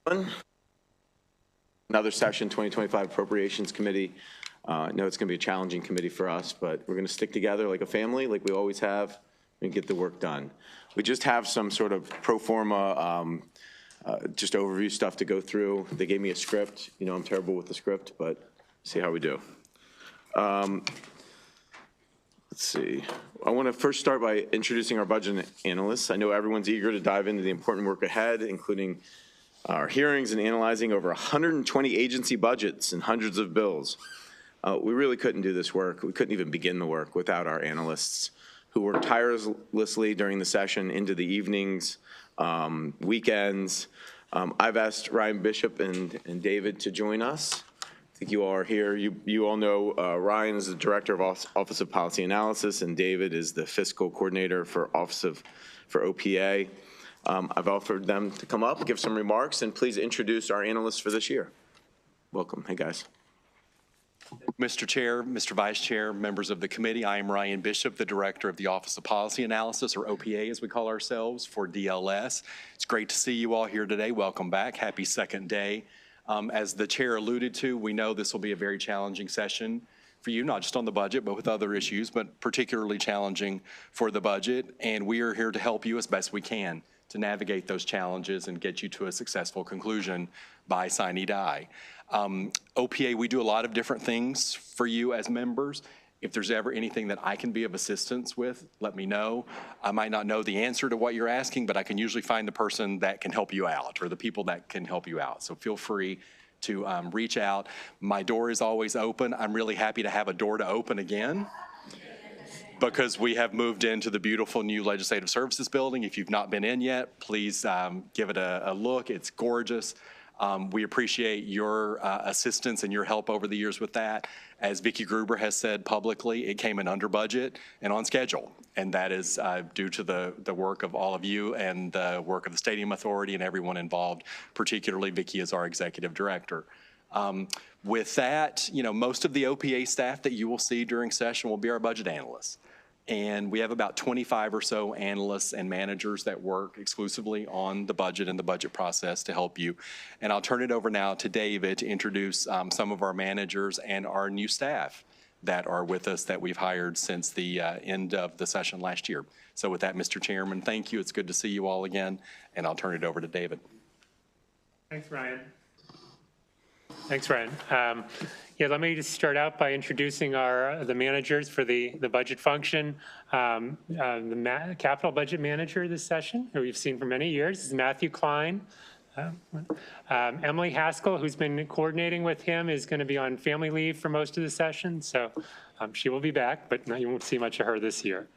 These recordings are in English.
Another session, 2025 Appropriations Committee. I know it's going to be a challenging committee for us, but we're going to stick together like a family, like we always have, and get the work done. We just have some sort of pro forma, just overview stuff to go through. They gave me a script. You know, I'm terrible with the script, but see how we do. Let's see. I want to first start by introducing our budget analysts. I know everyone's eager to dive into the important work ahead, including our hearings and analyzing over 120 agency budgets and hundreds of bills. We really couldn't do this work. We couldn't even begin the work without our analysts who work tirelessly during the session into the evenings, weekends. I've asked Ryan Bishop and David to join us. I think you all are here. You all know Ryan is the Director of Office of Policy Analysis, and David is the Fiscal Coordinator for OPA. I've offered them to come up, give some remarks, and please introduce our analysts for this year. Welcome. Hey, guys. Mr. Chair, Mr. Vice Chair, members of the committee, I am Ryan Bishop, the Director of the Office of Policy Analysis, or OPA as we call ourselves, for DLS. It's great to see you all here today. Welcome back. Happy second day. As the Chair alluded to, we know this will be a very challenging session for you, not just on the budget, but with other issues, but particularly challenging for the budget. And we are here to help you as best we can to navigate those challenges and get you to a successful conclusion by sine die. OPA, we do a lot of different things for you as members. If there's ever anything that I can be of assistance with, let me know. I might not know the answer to what you're asking, but I can usually find the person that can help you out or the people that can help you out. So feel free to reach out. My door is always open. I'm really happy to have a door to open again, because we have moved into the beautiful new Legislative Services Building. If you've not been in yet, please give it a look. It's gorgeous. We appreciate your assistance and your help over the years with that. As Vicki Gruber has said publicly, it came in under budget and on schedule. And that is due to the work of all of you and the work of the Stadium Authority and everyone involved, particularly Vicki as our Executive Director. With that, you know, most of the OPA staff that you will see during session will be our budget analysts. And we have about 25 or so analysts and managers that work exclusively on the budget and the budget process to help you. And I'll turn it over now to David to introduce some of our managers and our new staff that are with us that we've hired since the end of the session last year. So with that, Mr. Chairman, thank you. It's good to see you all again. And I'll turn it over to David. Thanks, Ryan. Thanks, Ryan. Yeah, let me just start out by introducing the managers for the budget function. The capital budget manager this session, who we've seen for many years, is Matthew Klein. Emily Haskell, who's been coordinating with him, is going to be on family leave for most of the session, so she will be back, but you won't see much of her this year.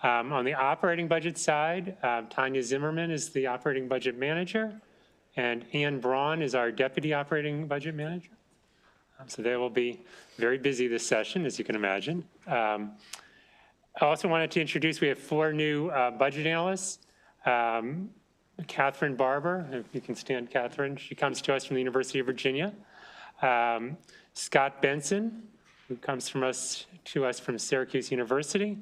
On the operating budget side, Tanya Zimmerman is the operating budget manager, and Ann Braun is our deputy operating budget manager. So they will be very busy this session, as you can imagine. I also wanted to introduce, we have 4 new budget analysts. Catherine Barber, if you can stand Catherine, she comes to us from the University of Virginia. Scott Benson, who comes to us from Syracuse University.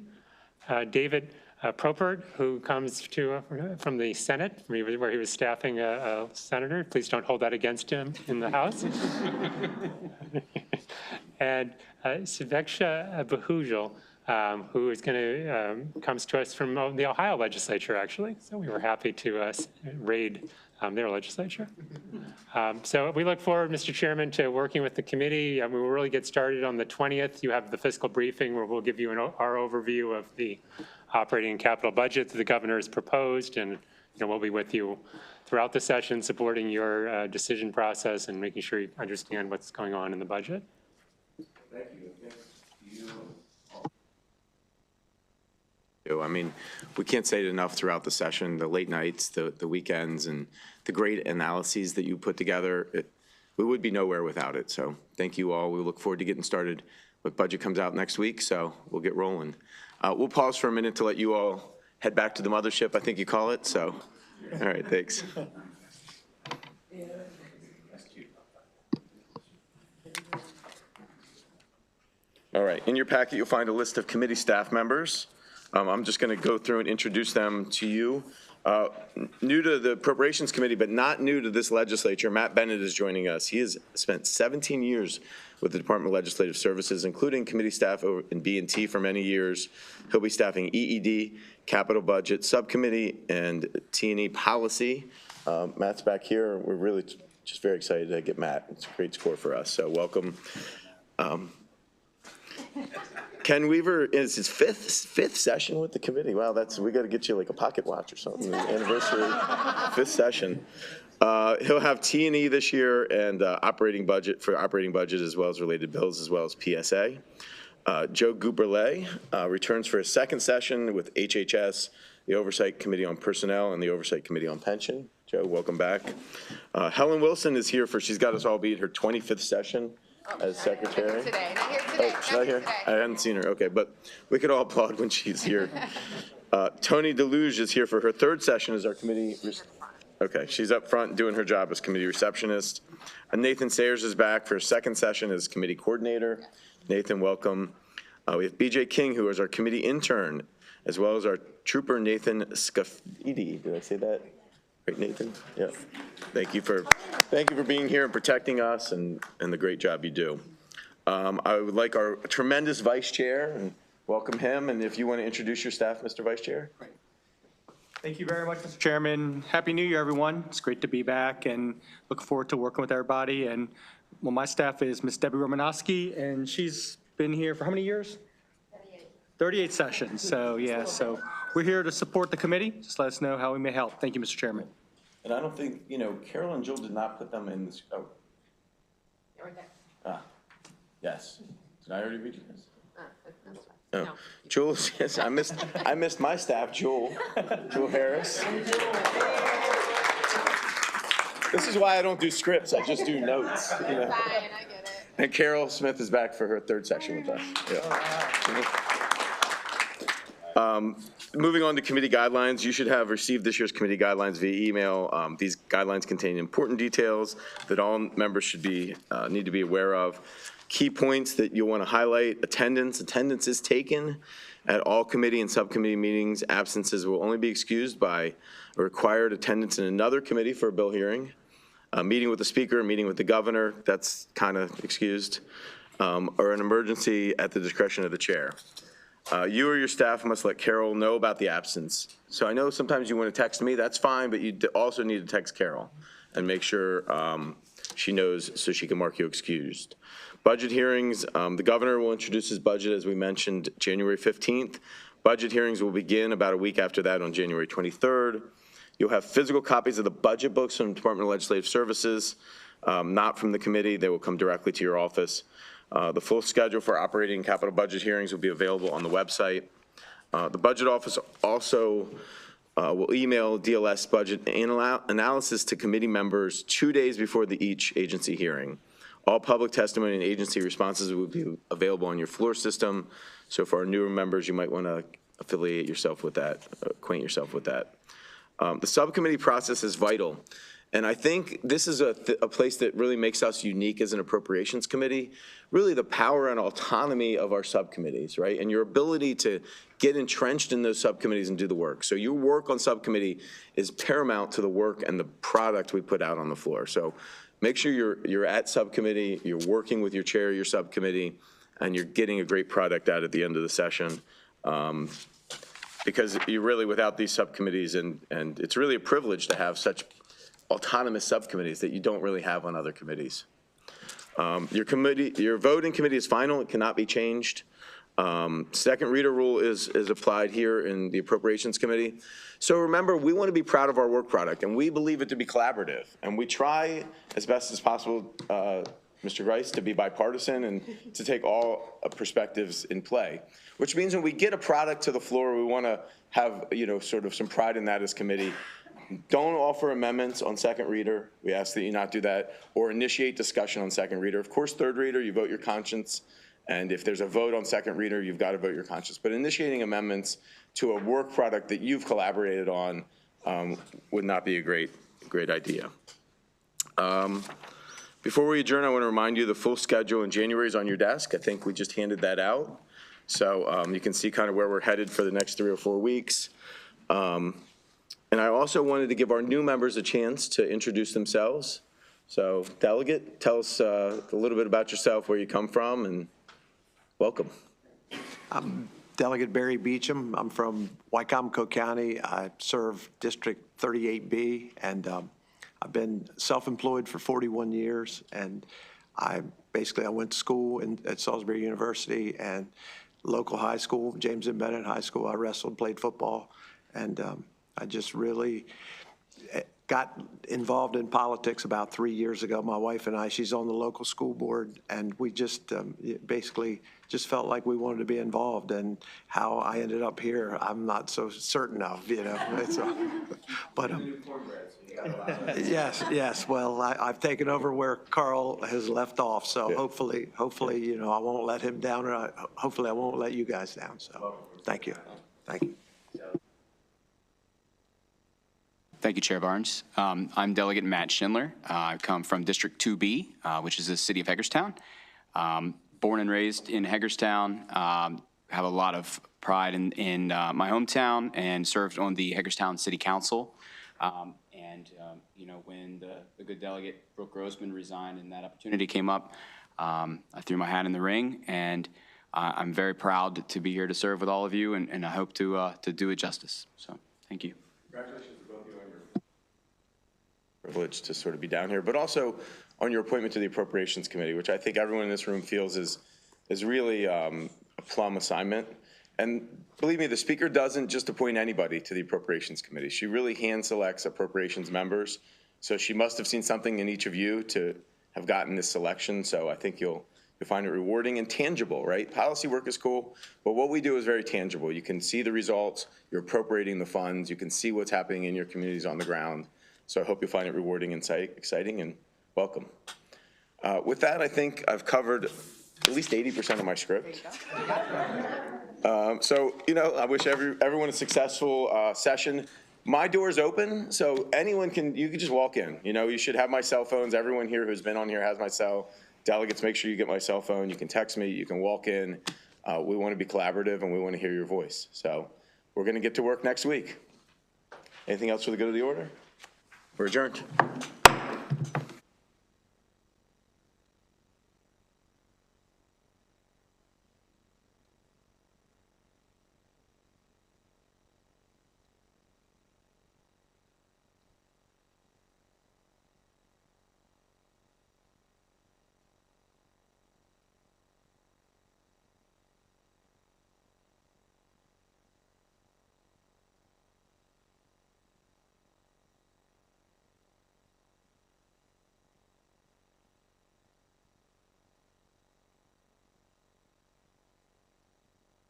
David Propert, who comes from the Senate, where he was staffing a senator. Please don't hold that against him in the House. And Suveksha Bahujal, who is comes to us from the Ohio legislature, actually. So we were happy to raid their legislature. So we look forward, Mr. Chairman, to working with the committee. We will really get started on the 20th. You have the fiscal briefing where we'll give you our overview of the operating and capital budget that the governor has proposed, and we'll be with you throughout the session supporting your decision process and making sure you understand what's going on in the budget. Thank you. I mean, we can't say it enough throughout the session, the late nights, the weekends, and the great analyses that you put together. We would be nowhere without it, so thank you all. We look forward to getting started. But budget comes out next week, so we'll get rolling. We'll pause for a minute to let you all head back to the mothership, I think you call it. So, all right, thanks. All right, in your packet, you'll find a list of committee staff members. I'm just going to go through and introduce them to you. New to the Appropriations Committee, but not new to this legislature, Matt Bennett is joining us. He has spent 17 years with the Department of Legislative Services, including committee staff in B&T for many years. He'll be staffing EED, Capital Budget Subcommittee, and T&E Policy. Matt's back here. We're really just very excited to get Matt. It's a great score for us, so welcome. Ken Weaver is his fifth session with the committee. Wow, we got to get you like a pocket watch or something. Anniversary, 5th session. He'll have T&E this year and operating budget as well as related bills as well as PSA. Joe Guberle returns for his 2nd session with HHS, the Oversight Committee on Personnel, and the Oversight Committee on Pension. Joe, welcome back. Helen Wilson is here she's got us all beat her 25th session as secretary. Not here today. She's not here? I hadn't seen her. Okay, but we could all applaud when she's here. Tony Deluge is here for her 3rd session as our committee. Okay, she's up front doing her job as committee receptionist. And Nathan Sayers is back for his 2nd session as committee coordinator. Nathan, welcome. We have BJ King, who is our committee intern, as well as our trooper Nathan Scafidi. Did I say that? Great, Nathan. Yeah. Thank you for being here and protecting us and the great job you do. I would like our tremendous vice chair and welcome him. And if you want to introduce your staff, Mr. Vice Chair. Thank you very much, Mr. Chairman. Happy New Year, everyone. It's great to be back and look forward to working with everybody. And well, my staff is Ms. Debbie Romanowski, and she's been here for how many years? 38 sessions. So yeah, so we're here to support the committee. Just let us know how we may help. Thank you, Mr. Chairman. And I don't think, Carol and Jill did not put them in this. Oh. Yes. Did I already read you this? Oh. No. Jewel, yes, I missed my staff, Jewel Harris. This is why I don't do scripts, I just do notes. Fine, I get it. And Carol Smith is back for her 3rd session with us. Yeah. Moving on to committee guidelines, you should have received this year's committee guidelines via email. These guidelines contain important details that all members need to be aware of. Key points that you'll want to highlight: attendance. Attendance is taken at all committee and subcommittee meetings. Absences will only be excused by a required attendance in another committee for a bill hearing. A meeting with the speaker, a meeting with the governor, that's kind of excused, or an emergency at the discretion of the chair. You or your staff must let Carol know about the absence. So I know sometimes you want to text me, that's fine, but you also need to text Carol and make sure she knows so she can mark you excused. Budget hearings, the governor will introduce his budget, as we mentioned, January 15th. Budget hearings will begin about a week after that on January 23rd. You'll have physical copies of the budget books from the Department of Legislative Services, not from the committee. They will come directly to your office. The full schedule for operating and capital budget hearings will be available on the website. The budget office also will email DLS budget analysis to committee members 2 days before each agency hearing. All public testimony and agency responses will be available on your floor system. So for our newer members, you might want to affiliate yourself with that, acquaint yourself with that. The subcommittee process is vital. And I think this is a place that really makes us unique as an appropriations committee, really the power and autonomy of our subcommittees, right? And your ability to get entrenched in those subcommittees and do the work. So your work on subcommittee is paramount to the work and the product we put out on the floor. So make sure you're at subcommittee, you're working with your chair of your subcommittee, and you're getting a great product out at the end of the session. Because you're really without these subcommittees, and it's really a privilege to have such autonomous subcommittees that you don't really have on other committees. Your voting committee is final, it cannot be changed. Second reader rule is applied here in the Appropriations Committee. So remember, we want to be proud of our work product, and we believe it to be collaborative. And we try as best as possible, Mr. Grice, to be bipartisan and to take all perspectives in play. Which means when we get a product to the floor, we want to have, sort of some pride in that as committee. Don't offer amendments on second reader. We ask that you not do that, or initiate discussion on second reader. Of course, third reader, you vote your conscience. And if there's a vote on second reader, you've got to vote your conscience. But initiating amendments to a work product that you've collaborated on would not be a great idea. Before we adjourn, I want to remind you the full schedule in January is on your desk. I think we just handed that out. So you can see kind of where we're headed for the next 3 or 4 weeks. And I also wanted to give our new members a chance to introduce themselves. So Delegate, tell us a little bit about yourself, where you come from, and welcome. Delegate Barry Beecham. I'm from Wycomico County. I serve District 38B, and I've been self-employed for 41 years. And I went to school at Salisbury University and local high school, James and Bennett High School. I wrestled, played football, and I just really got involved in politics about 3 years ago. My wife and I, she's on the local school board, and we just basically just felt like we wanted to be involved. And how I ended up here, I'm not so certain of, you know. But yes. Well, I've taken over where Carl has left off, so hopefully, you know, I won't let him down, or hopefully I won't let you guys down. So thank you. Thank you, Chair Barnes. I'm Delegate Matt Schindler. I come from District 2B, which is the city of Hagerstown. Born and raised in Hagerstown, have a lot of pride in my hometown, and served on the Hagerstown City Council. You know, when the good delegate Brooke Grossman resigned and that opportunity came up, I threw my hat in the ring, and I'm very proud to be here to serve with all of you, and I hope to do it justice. So, thank you. Congratulations to both of you on your privilege to sort of be down here, but also on your appointment to the Appropriations Committee, which I think everyone in this room feels is really a plum assignment. And believe me, the Speaker doesn't just appoint anybody to the Appropriations Committee. She really hand selects Appropriations members. So she must have seen something in each of you to have gotten this selection. So I think you'll find it rewarding and tangible, right? Policy work is cool, but what we do is very tangible. You can see the results, you're appropriating the funds, you can see what's happening in your communities on the ground. So I hope you'll find it rewarding and exciting, and welcome. With that, I think I've covered at least 80% of my script. So, you know, I wish everyone a successful session. My door's open, so you can just walk in. You know, you should have my cell phones. Everyone here who's been on here has my cell. Delegates, make sure you get my cell phone. You can text me, you can walk in. We want to be collaborative, and we want to hear your voice. So we're going to get to work next week. Anything else for the good of the order? We're adjourned.